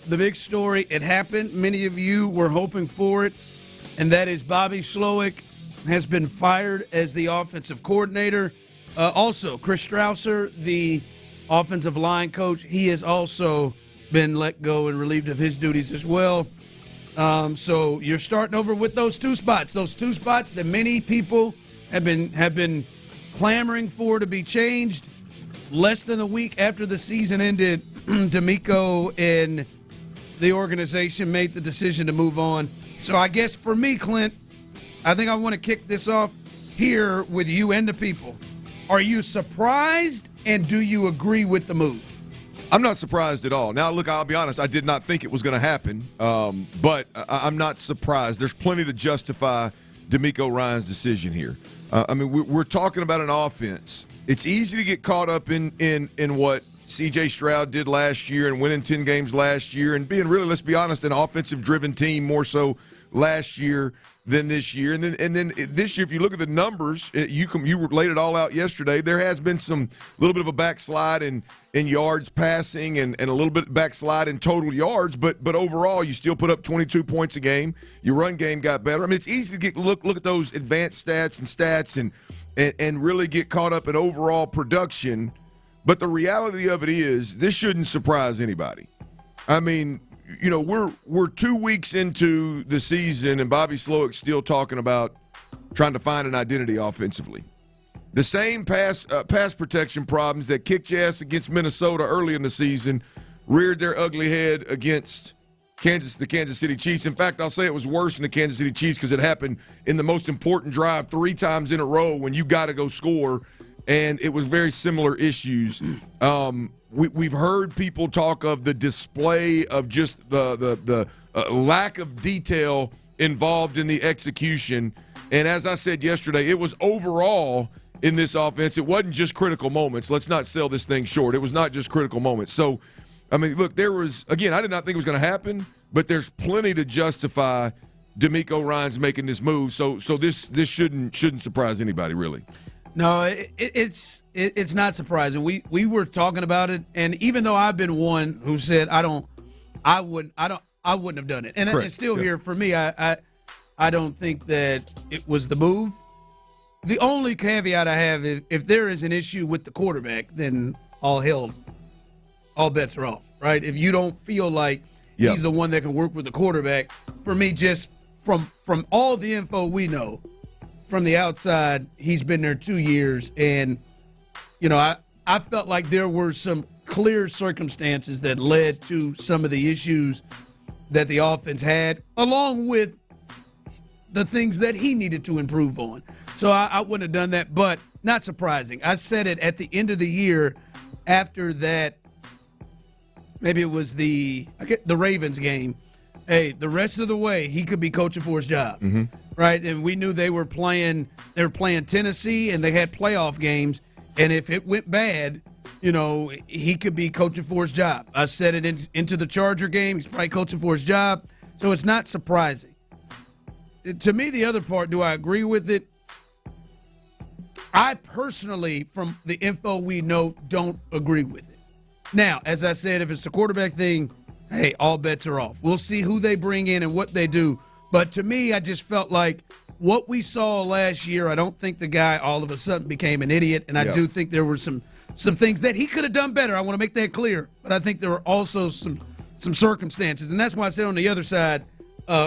the big story. It happened. Many of you were hoping for it, and that is Bobby Slowik has been fired as the offensive coordinator. Also, Chris Strausser, the offensive line coach, he has also been let go and relieved of his duties as well. So you're starting over with those two spots that many people have been clamoring for to be changed. Less than a week after the season ended, D'Amico and the organization made the decision to move on. So I guess for me, Clint, I think I want to kick this off here with you and the people. Are you surprised, and do you agree with the move? I'm not surprised at all. Now, look, I'll be honest. I did not think it was going to happen, but I'm not surprised. There's plenty to justify D'Amico Ryan's decision here. We're talking about an offense. It's easy to get caught up in what C.J. Stroud did last year and winning 10 games last year and being really, let's be honest, an offensive-driven team more so last year than this year. And then this year, if you look at the numbers, you laid it all out yesterday. There has been some little bit of a backslide in yards passing and a little bit backslide in total yards, but overall you still put up 22 points a game. Your run game got better. I mean, it's easy to look at those advanced stats and really get caught up in overall production. But the reality of it is, this shouldn't surprise anybody. I mean, you know, we're 2 weeks into the season, and Bobby Slowik's still talking about trying to find an identity offensively. The same pass protection problems that kicked your ass against Minnesota early in the season reared their ugly head against the Kansas City Chiefs. In fact, I'll say it was worse than the Kansas City Chiefs because it happened in the most important drive 3 times in a row when you got to go score, and it was very similar issues. We've heard people talk of the display of just the lack of detail involved in the execution. And as I said yesterday, it was overall in this offense. It wasn't just critical moments. Let's not sell this thing short. It was not just critical moments. So, I mean, look, there was, again, I did not think it was going to happen, but there's plenty to justify D'Amico Ryan's making this move. So this shouldn't surprise anybody, really. No, it's not surprising. We were talking about it, and even though I've been one who said I wouldn't have done it, and it's still here for me. I don't think that it was the move. The only caveat I have is if there is an issue with the quarterback, then all bets are off, right? If you don't feel like he's the one that can work with the quarterback, for me, just from all the info we know, from the outside, he's been there 2 years, and you know, I felt like there were some clear circumstances that led to some of the issues that the offense had, along with the things that he needed to improve on. So I wouldn't have done that, but not surprising. I said it at the end of the year after that, maybe it was the Ravens game. Hey, the rest of the way, he could be coaching for his job, right? And we knew they were playing Tennessee, and they had playoff games. And if it went bad, you know, he could be coaching for his job. I said it into the Charger game. He's probably coaching for his job. So it's not surprising. To me, the other part, do I agree with it? I personally, from the info we know, don't agree with it. Now, as I said, if it's the quarterback thing, hey, all bets are off. We'll see who they bring in and what they do. But to me, I just felt like what we saw last year, I don't think the guy all of a sudden became an idiot, and I do think there were some things that he could have done better. I want to make that clear. But I think there were also some circumstances, and that's why I said on the other side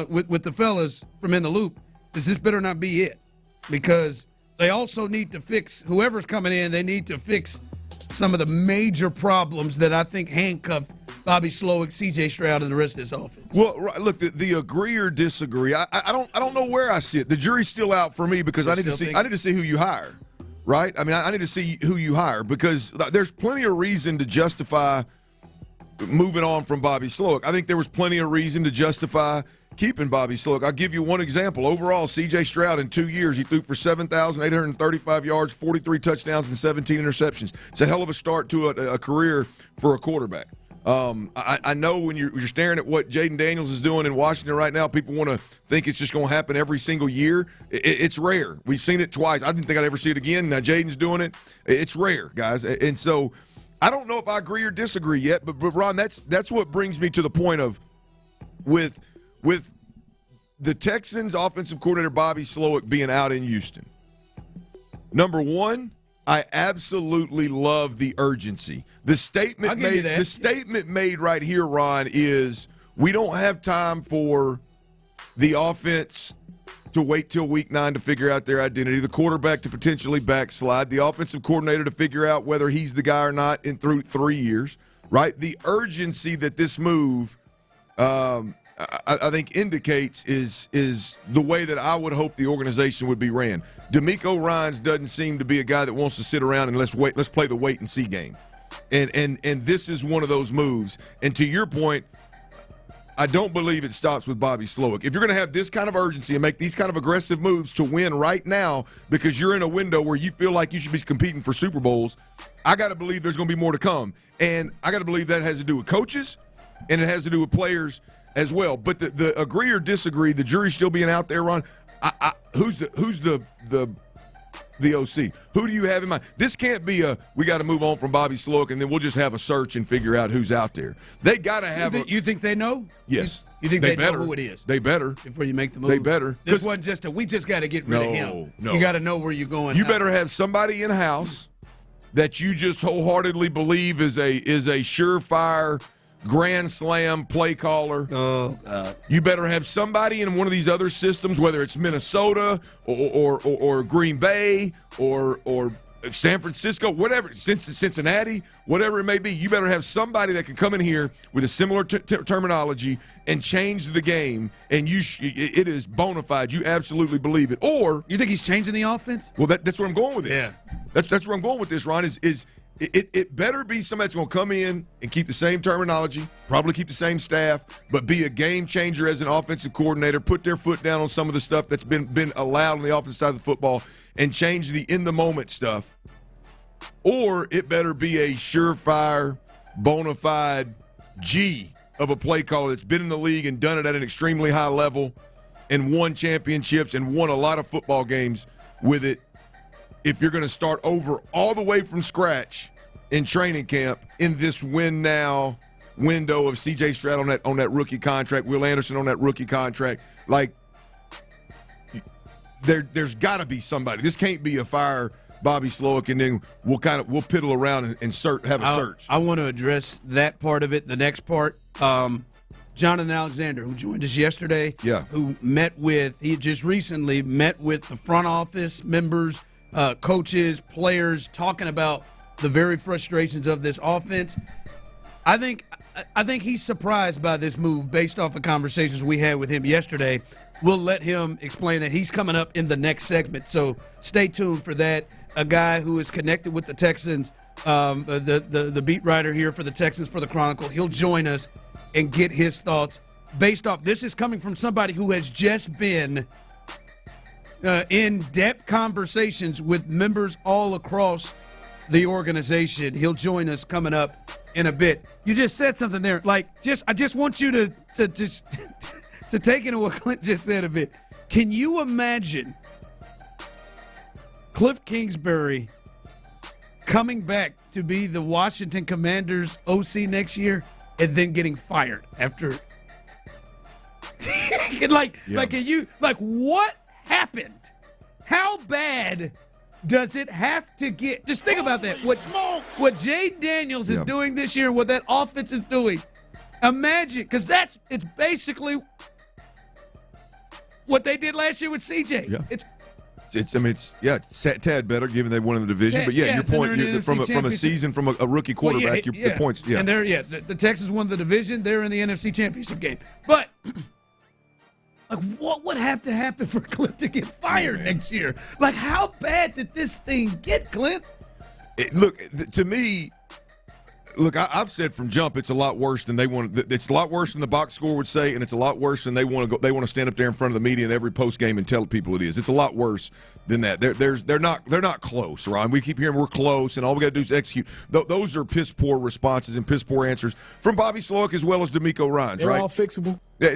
with the fellas from In the Loop, this better not be it, because they also need to fix, whoever's coming in, they need to fix some of the major problems that I think handcuff Bobby Slowik, C.J. Stroud, and the rest of this offense. Well, look, the agree or disagree, I don't know where I see it. The jury's still out for me because I need to see who you hire, right? I mean, I need to see who you hire because there's plenty of reason to justify moving on from Bobby Slowik. I think there was plenty of reason to justify keeping Bobby Slowik. I'll give you one example. Overall, C.J. Stroud in 2 years, he threw for 7,835 yards, 43 touchdowns, and 17 interceptions. It's a hell of a start to a career for a quarterback. I know when you're staring at what Jaden Daniels is doing in Washington right now, people want to think it's just going to happen every single year. It's rare. We've seen it twice. I didn't think I'd ever see it again. Now Jaden's doing it. It's rare, guys. And so I don't know if I agree or disagree yet, but Ron, that's what brings me to the point of with the Texans offensive coordinator Bobby Slowik being out in Houston. Number one, I absolutely love the urgency. The statement made right here, Ron, is we don't have time for the offense to wait till week 9 to figure out their identity, the quarterback to potentially backslide, the offensive coordinator to figure out whether he's the guy or not through 3 years, right? The urgency that this move, I think, indicates is the way that I would hope the organization would be ran. DeMeco Ryans doesn't seem to be a guy that wants to sit around and let's play the wait and see game. And this is one of those moves. And to your point, I don't believe it stops with Bobby Slowik. If you're going to have this kind of urgency and make these kind of aggressive moves to win right now because you're in a window where you feel like you should be competing for Super Bowls, I got to believe there's going to be more to come. And I got to believe that has to do with coaches and it has to do with players as well. But the agree or disagree, the jury's still being out there, Ron. Who's the OC? Who do you have in mind? This can't be we got to move on from Bobby Slowik and then we'll just have a search and figure out who's out there. They got to have you think they know? Yes. You think they know who it is? They better. Before you make the move? They better. This wasn't just we just got to get rid of him. No. You got to know where you're going. You better have somebody in-house that you just wholeheartedly believe is a surefire grand slam play caller. Oh, God. You better have somebody in one of these other systems, whether it's Minnesota or Green Bay or San Francisco, whatever, Cincinnati, whatever it may be. You better have somebody that can come in here with a similar terminology and change the game, and it is bona fide. You absolutely believe it. Or you think he's changing the offense? Well, that's where I'm going with this. Yeah. That's where I'm going with this, Ron, It better be somebody that's going to come in and keep the same terminology, probably keep the same staff, but be a game changer as an offensive coordinator, put their foot down on some of the stuff that's been allowed on the offensive side of the football, and change the in-the-moment stuff. Or it better be a surefire, bona fide G of a play caller that's been in the league and done it at an extremely high level and won championships and won a lot of football games with it. If you're going to start over all the way from scratch in training camp in this win-now window of C.J. Stroud on that rookie contract, Will Anderson on that rookie contract, like there's got to be somebody. This can't be a fire Bobby Slowik and then we'll piddle around and have a search. I want to address that part of it. The next part, Jonathan Alexander, who joined us yesterday, who he just recently met with the front office members, coaches, players, talking about the very frustrations of this offense. I think he's surprised by this move based off of conversations we had with him yesterday. We'll let him explain that. He's coming up in the next segment, so stay tuned for that. A guy who is connected with the Texans, the beat writer here for the Texans for the Chronicle, he'll join us and get his thoughts based off. This is coming from somebody who has just been in-depth conversations with members all across the organization. He'll join us coming up in a bit. You just said something there. I just want you to take into what Clint just said a bit. Can you imagine Cliff Kingsbury coming back to be the Washington Commanders OC next year and then getting fired after? What happened? How bad does it have to get? Just think about that. What Jade Daniels is doing this year, what that offense is doing. Imagine, because it's basically what they did last year with CJ. Yeah. It's tad better given they won in the division. But your point from a season from a rookie quarterback, the points. Yeah, and the Texans won the division. They're in the NFC Championship game. But what would have to happen for Clint to get fired next year? How bad did this thing get, Clint? To me. Look, I've said from jump, it's a lot worse than they want. It's a lot worse than the box score would say, and it's a lot worse than they want to go. They want to stand up there in front of the media in every post game and tell people it is. It's a lot worse than that. They're not close, Ron. We keep hearing we're close, and all we got to do is execute. Those are piss poor responses and piss poor answers from Bobby Slowik as well as DeMeco Ryans. They're right? all fixable. Yeah,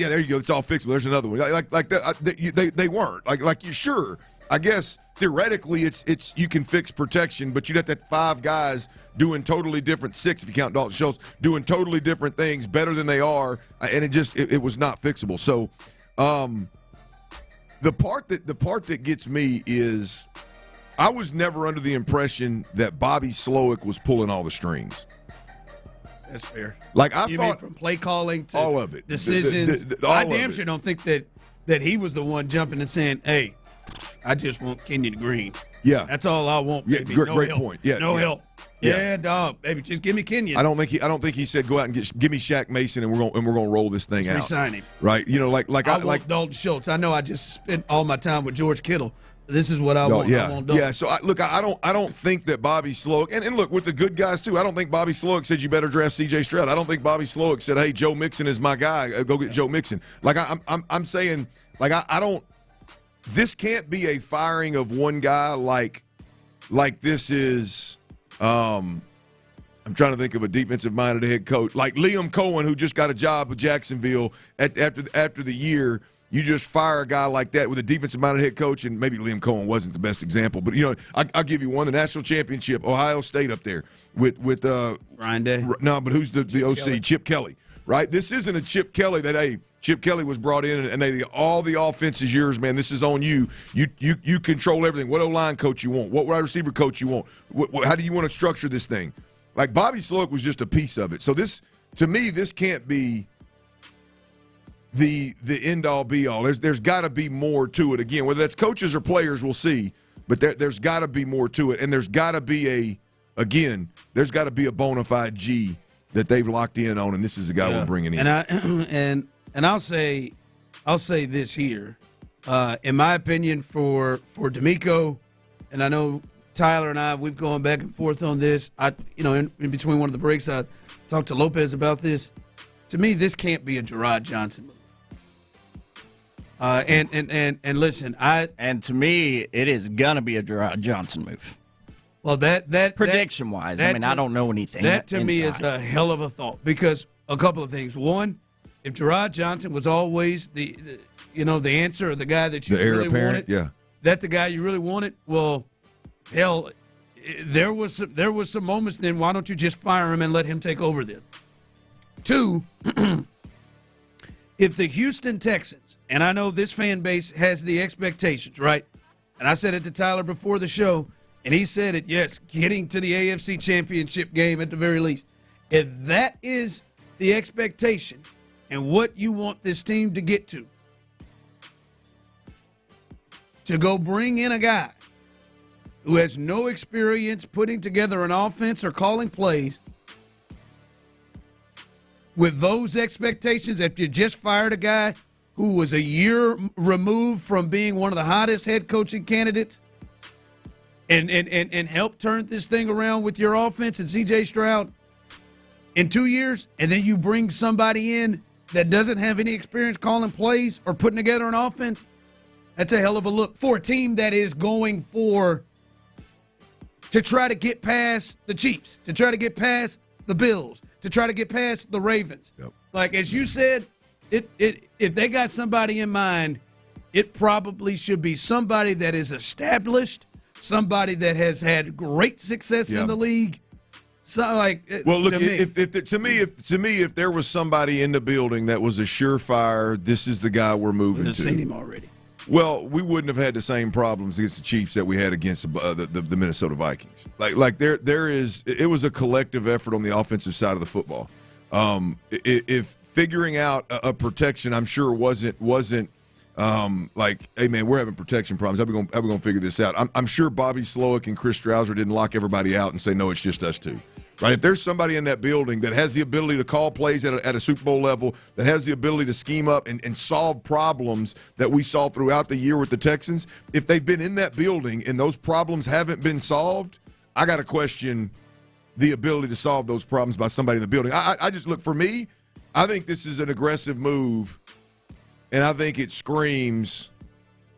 there you go. It's all fixable. There's another one. Like that. They weren't. Like you sure. I guess theoretically it's you can fix protection, but you'd have to have 5 guys doing totally different, 6 if you count Dalton Schultz, doing totally different things better than they are, and it was not fixable. So the part that gets me is I was never under the impression that Bobby Slowik was pulling all the strings. That's fair. Like I you thought, mean from play calling to all of it, decisions. all I of damn it. sure don't think that he was the one jumping and saying, "Hey, I just want Kenyon Green." Yeah, that's all I want. Yeah, baby. great point. Yeah, no help. Yeah. Yeah, dog, baby, just give me Kenyon. I don't think he said go out and give me Shaq Mason and we're gonna roll this thing out. Resign him. Right? You know, like I want Dalton Schultz. I know I just spent all my time with George Kittle. This is what I want. Yeah, I want Dalton. yeah. So I don't think that Bobby Slowik and look with the good guys too. I don't think Bobby Slowik said you better draft C.J. Stroud. I don't think Bobby Slowik said, hey, Joe Mixon is my guy. Go get Joe Mixon. Like I'm saying, like I don't. This can't be a firing of one guy like this is. I'm trying to think of a defensive-minded head coach like Liam Cohen, who just got a job with Jacksonville after the year. You just fire a guy like that with a defensive-minded head coach, and maybe Liam Cohen wasn't the best example, but I'll give you one: the national championship, Ohio State up there with Ryan Day. No, but who's the OC? Kelly. Chip Kelly, right? This isn't a Chip Kelly that Chip Kelly was brought in and all the offense is yours, man. This is on you. You control everything. What O-line coach you want? What wide receiver coach you want? How do you want to structure this thing? Like Bobby Slowik was just a piece of it. So this, to me, this can't be the end all be all. There's got to be more to it. Again, whether that's coaches or players, we'll see. But there's got to be more to it, and there's got to be there's got to be a bona fide G that they've locked in on, and this is the guy we're bringing in. And I'll say this here, in my opinion, for D'Amico, and I know Tyler and I, we've gone back and forth on this. In between one of the breaks, I talked to Lopez about this. To me, this can't be a Gerard Johnson move. And listen, and to me, it is gonna be a Gerard Johnson move. Well, that prediction wise, I don't know anything. That to me is a hell of a thought because a couple of things. One, if Gerard Johnson was always the answer or the guy that you really wanted, that the guy you really wanted, well, hell, there was some moments. Then why don't you just fire him and let him take over then? Two, if the Houston Texans, and I know this fan base has the expectations, right? And I said it to Tyler before the show, and he said it, yes, getting to the AFC Championship game at the very least. If that is the expectation and what you want this team to get to go bring in a guy who has no experience putting together an offense or calling plays, with those expectations, if you just fired a guy who was a year removed from being one of the hottest head coaching candidates and helped turn this thing around with your offense and C.J. Stroud in 2 years, and then you bring somebody in that doesn't have any experience calling plays or putting together an offense, that's a hell of a look for a team that is going to try to get past the Chiefs, to try to get past the Bills, to try to get past the Ravens. Yep. Like, as you said, if they got somebody in mind, it probably should be somebody that is established, somebody that has had great success in the league. So, well, look, if there was somebody in the building that was a surefire, this is the guy we're moving to. We've seen him already. Well, we wouldn't have had the same problems against the Chiefs that we had against the Minnesota Vikings. It was a collective effort on the offensive side of the football. If figuring out a protection, I'm sure wasn't hey man, we're having protection problems. How we gonna figure this out? I'm sure Bobby Slowik and Chris Strouser didn't lock everybody out and say no, it's just us two. Right? If there's somebody in that building that has the ability to call plays at a Super Bowl level, that has the ability to scheme up and solve problems that we saw throughout the year with the Texans, if they've been in that building and those problems haven't been solved, I got to question the ability to solve those problems by somebody in the building. I just look, for me, I think this is an aggressive move, and I think it screams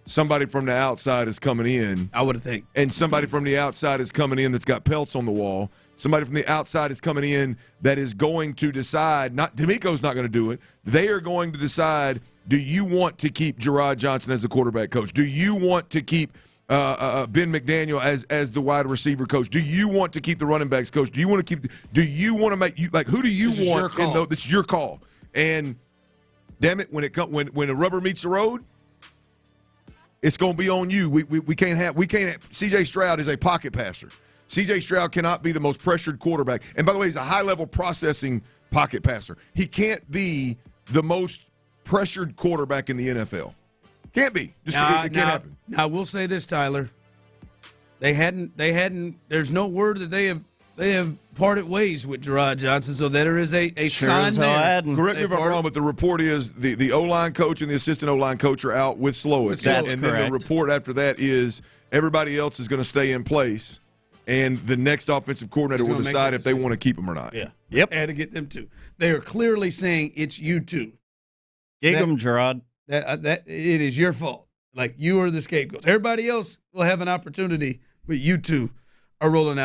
somebody from the outside is coming in. I would think. And somebody from the outside is coming in that's got pelts on the wall. Somebody from the outside is coming in that is going to decide, D'Amico's not going to do it. They are going to decide, do you want to keep Gerard Johnson as the quarterback coach? Do you want to keep Ben McDaniel as the wide receiver coach? Do you want to keep the running backs coach? Do you want to make who do you want? This is your call. And damn it, when the rubber meets the road, it's going to be on you. We can't have C.J. Stroud is a pocket passer. C.J. Stroud cannot be the most pressured quarterback. And by the way, he's a high-level processing pocket passer. He can't be the most pressured quarterback in the NFL. Can't be. It can't happen. Now, we'll say this, Tyler. They hadn't. There's no word that they have parted ways with Gerard Johnson, so there is a sign there. Correct me if I'm wrong, but the report is the O-line coach and the assistant O-line coach are out with Slowik. That's and correct. Then the report after that is everybody else is going to stay in place, and the next offensive coordinator will decide if they want to keep them or not. Yeah. Yep. Had to get them too. They are clearly saying it's you two. Gig them, Gerard. That it is your fault. Like, you are the scapegoat. Everybody else will have an opportunity, but you two are rolling out.